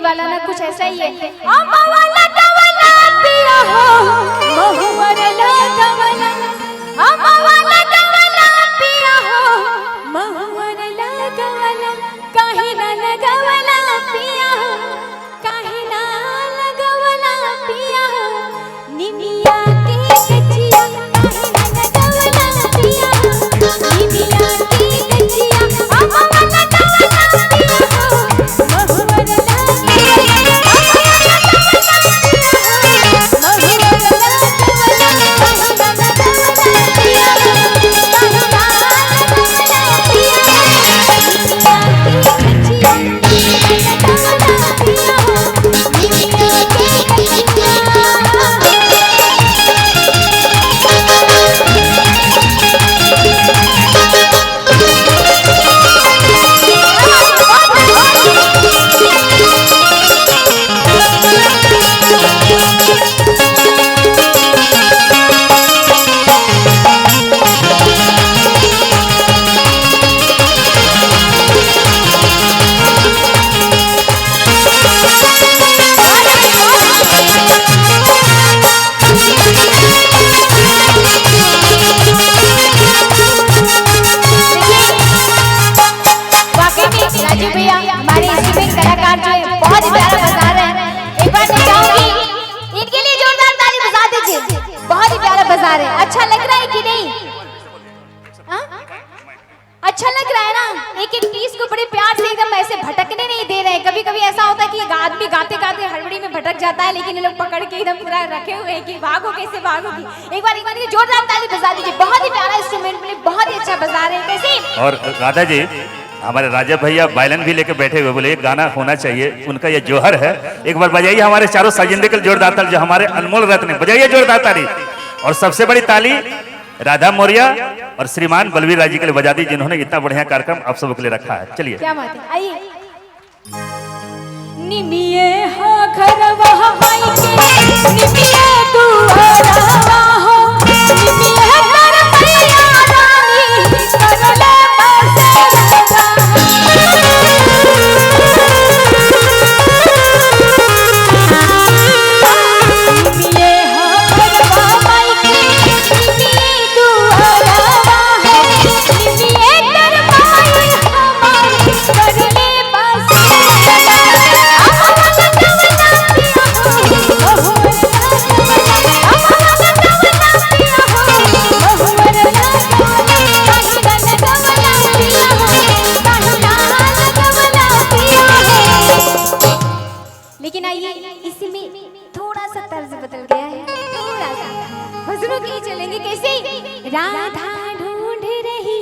वाला ना कुछ ऐसा ही है। अम्मा वाला कवला पिया हो महुवर लगवला, अम्मा वाला कवला पिया हो महुवर लगवला, काहे ना लगवला पिया हो, काहे ना लगवला पिया हो, निमिया के गछिया काहे ना लगवला पिया हो, निमिया के गछिया अम्मा वाला कवला पिया हो महुवर अच्छा लग रहा है कि नहीं? अच्छा लग रहा है ना? एक एक पीस को बड़े प्यार से एकदम ऐसे भटकने नहीं दे रहे हैं। कभी कभी ऐसा होता है कि आदमी गाते गाते हड़बड़ी में भटक जाता है, लेकिन ये लोग पकड़ के एकदम पूरा रखे हुए हैं कि भागो कैसे भागोगी। एक बार जोरदार ताली बजा दीजिए। बहुत ही प्यारा इंस्ट्रूमेंट में बहुत ही अच्छा बजा रहे हैं। कैसे? और राधा जी हमारे राजा भैया वायलिन भी लेके बैठे हुए, बोले एक गाना होना चाहिए, उनका ये जोहर है। एक बार बजाइए हमारे चारों साजिंदे के जोरदार ताली, जो हमारे अनमोल रत्न, बजाइए जोरदार ताली। और सबसे बड़ी ताली राधा मौर्य और श्रीमान बलवीर राज जी के लिए बजा दी, जिन्होंने इतना बढ़िया कार्यक्रम आप सबके लिए रखा है। चलिए क्या बात है, आइए। निमिये हो घरवा माई के, निमिये तू हरवा हो, निमिये कर मैया रानी करले बसे राजा। निमिये हो घरवा माई के, निमिये तू हरवा हो, निमिये कर माई हमारी करले बसे राजा। लेकिन आइए इसमें थोड़ा सा तर्ज बदल गया है, थोड़ा सा भजनों की चलेंगे। कैसे? राधा ढूंढ रही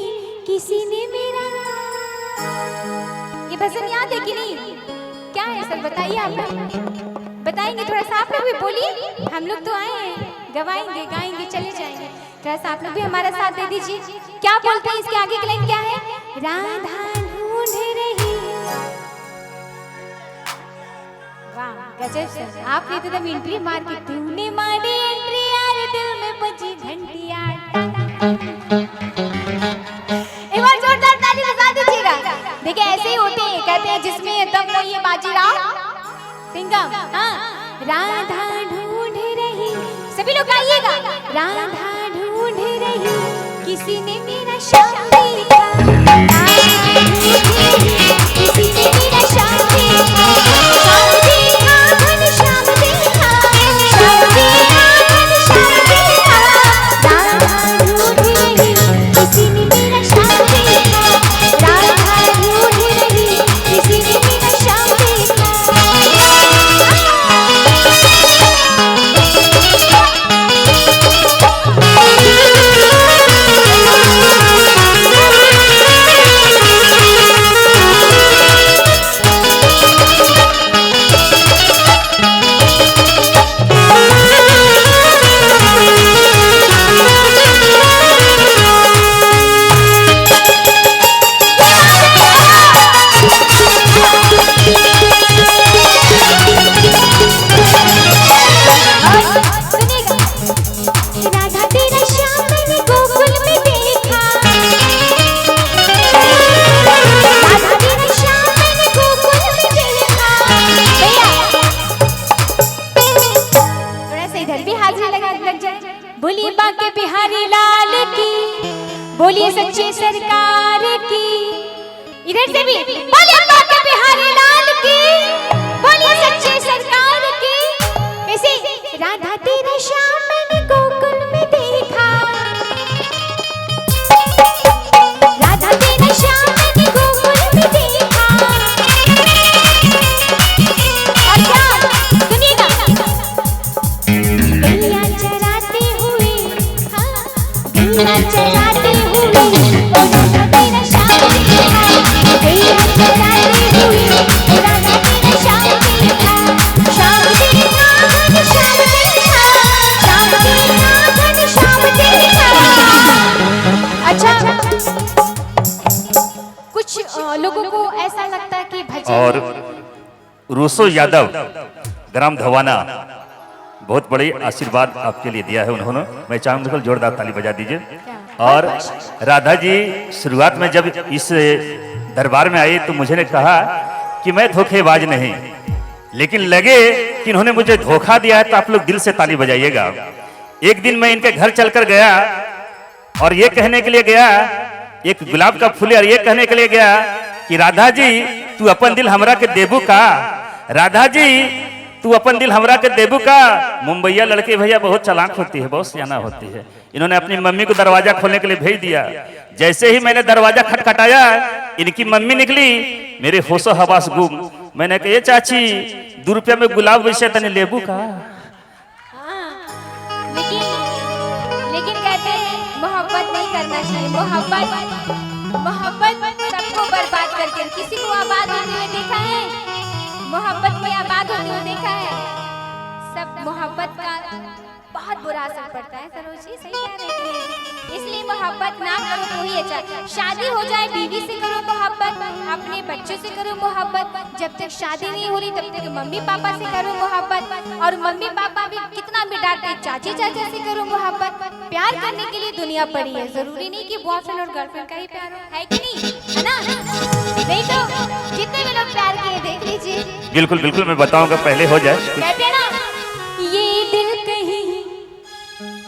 किसी ने मेरा, ये भजन याद है कि नहीं? क्या है सर बताइए, आप लोग बताएंगे? थोड़ा सा आप लोग भी बोलिए, हम लोग तो आए हैं, गवाएंगे गाएंगे चले जाएंगे, थोड़ा सा आप लोग भी हमारा साथ दे दीजिए। क्या बोलते हैं इसके आगे के लाइन क्या है? राधा ढूंढ रही, वाह गजब सर, आपने तो एकदम एंट्री मार के, तूने मारी एंट्री यार दिल में बजी घंटिया। एक बार जोरदार ताली बजा दीजिएगा। देखिए ऐसे ही होते हैं, कहते हैं जिसमें दम वो ये बाजीराव सिंघम। हाँ, राधा ढूंढ रही, सभी लोग गाइएगा। राधा ढूंढ रही किसी ने मेरा शाम देखा, किसी ने मेरा शाम देखा, शाम देखा घनश्याम देखा, शाम देखा घनश्याम देखा। राधा ढूंढ रही किसी ने मेरा शाम देखा, राधा ढूंढ रही किसी ने मेरा शाम देखा। जग जग बोलिए बाके बिहारी लाल की, बोलिए सच्चे सरकार की। इधर से भी बोलिए बाके बिहारी लाल की, बोलिए सच्चे सरकार की। कैसे राधा तेरा श्याम मैंने गोकुल में देखा, राधा तेरा श्याम मैंने गोकुल में देखा। और क्या सुनिएगा, गैया चराते हुए, हाँ गैया चराते हुए ओ राधा तेरा श्याम देखा, गैया चराते हुए ओ राधा तेरा श्याम देखा। श्याम देखा घन श्याम देखा, श्याम देखा घन श्याम देखा। अच्छा, कुछ लोगों को ऐसा लगता है कि भजन और रूसो यादव ग्राम धवाना बहुत बड़ी आशीर्वाद आपके लिए दिया है उन्होंने, मैं चाहूंगा बिल्कुल जोरदार ताली बजा दीजिए। और राधा जी शुरुआत में जब इस दरबार में आई तो मुझे ने कहा कि मैं धोखेबाज नहीं, लेकिन लगे कि इन्होंने मुझे धोखा दिया है, तो आप लोग दिल से ताली बजाइएगा। एक दिन मैं इनके घर चलकर गया और ये कहने के लिए गया, एक गुलाब का फूल, और ये कहने के लिए गया कि राधा जी तू अपन दिल हमरा के देबू का, राधा जी तू अपन दिल हमरा के देबू का। मुंबईया लड़के भैया बहुत चालाक होती है, बहुत सियाना होती है। इन्होंने अपनी मम्मी को दरवाजा खोलने के लिए भेज दिया। जैसे ही मैंने दरवाजा खटखटाया, इनकी मम्मी निकली, मेरे होशो हवास गुम। मैंने कहा ये चाची 2 रुपया में गुलाब वैसे तने लेबू का। लेकिन कहते हैं मोहब्बत नहीं करना चाहिए। मोहब्बत सबको बर्बाद करके, किसी को आबाद होते हुए देखा है? मोहब्बत में आबाद होते हुए देखा है? सब मोहब्बत का बहुत बुरा असर पड़ता है। सरोज जी सही कह रहे हैं, इसलिए मोहब्बत ना करो तो ही अच्छा। शादी हो जाए बीवी से करो मोहब्बत, अपने बच्चों से करो मोहब्बत। जब तक शादी नहीं हो रही तब तक मम्मी पापा से करो मोहब्बत, और मम्मी पापा भी कितना भी डांटे चाची चाचा से करो मोहब्बत। प्यार करने के लिए दुनिया पड़ी है, जरूरी नहीं कि बॉयफ्रेंड और गर्लफ्रेंड का ही प्यार हो, है कि नहीं, है ना? नहीं तो जितने भी लोग प्यार किए देख लीजिए। बिल्कुल बिल्कुल, मैं बताऊंगा, पहले हो जाए। कहते हैं ना, ये दिल कहीं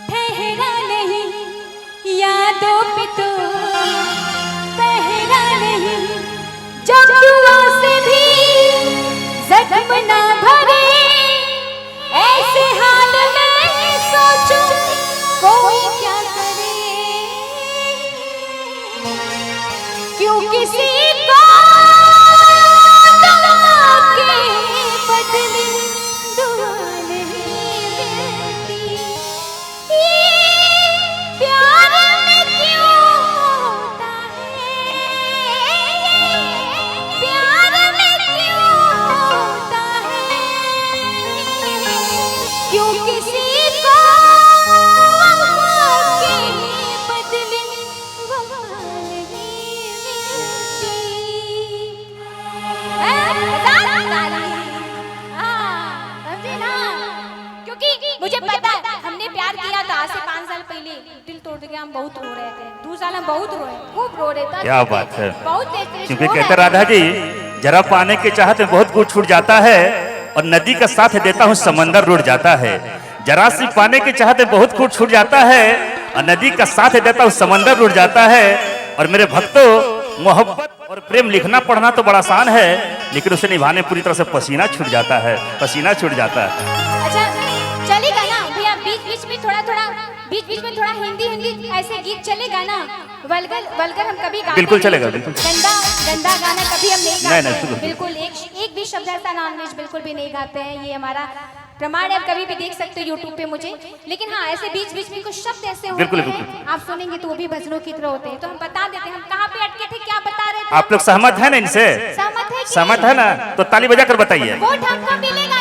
ठहरा नहीं, यादों पे तो पहरा नहीं। जब दुआ से भी जख्म ना भरे, ऐसे हाल में सोचो कोई क्या करे। क्यों किसी को दुआ के बदले दुआ नहीं मिलती। प्यार में क्यों होता है, प्यार में क्यों होता है, क्यों किसी को वफा के बदले वफा नहीं मिलती। समझे ना? क्योंकि मुझे पता है हमने प्यार किया था आज से 5 साल पहले, दिल तोड़ के हम बहुत रो रहे थे। 2 साल हम बहुत रोए, खूब रो रहे थे। क्या बात है, बहुत तेज क्योंकि कहते राधा जी जरा पाने के चाहते में बहुत कुछ छूट जाता है, और नदी का साथ देता हूँ समंदर रुड़ जाता है। जरा सी पाने के चाहते बहुत कुछ छूट जाता है, और नदी का साथ देता हूँ समंदर रुड़ जाता है। और मेरे भक्तों, मोहब्बत और प्रेम लिखना पढ़ना तो बड़ा आसान है, लेकिन उसे निभाने पूरी तरह से पसीना छूट जाता है, पसीना छूट जाता है। अच्छा चलेगा ना भैया, बीच बीच में थोड़ा हिंदी ऐसे गीत चलेगा ना? वल्गर हम कभी गाते बिल्कुल चलेगा, बिल्कुल। गंदा गाना कभी हम नहीं गाते। नहीं, बिल्कुल एक भी शब्द ऐसा नॉनवेज बिल्कुल भी नहीं गाते हैं, ये हमारा प्रमाण है। आप कभी भी देख सकते हो यूट्यूब पे मुझे। लेकिन हाँ, ऐसे बीच बीच में कुछ शब्द ऐसे होते हैं, आप सुनेंगे तो वो भी भजनों की तरह होते हैं। तो हम बता देते हैं हम कहाँ पे अटके थे, क्या बता रहे थे। आप लोग सहमत है ना इनसे? सहमत है सहमत है ना? तो ताली बजा कर बताइए। वोट हमको मिलेगा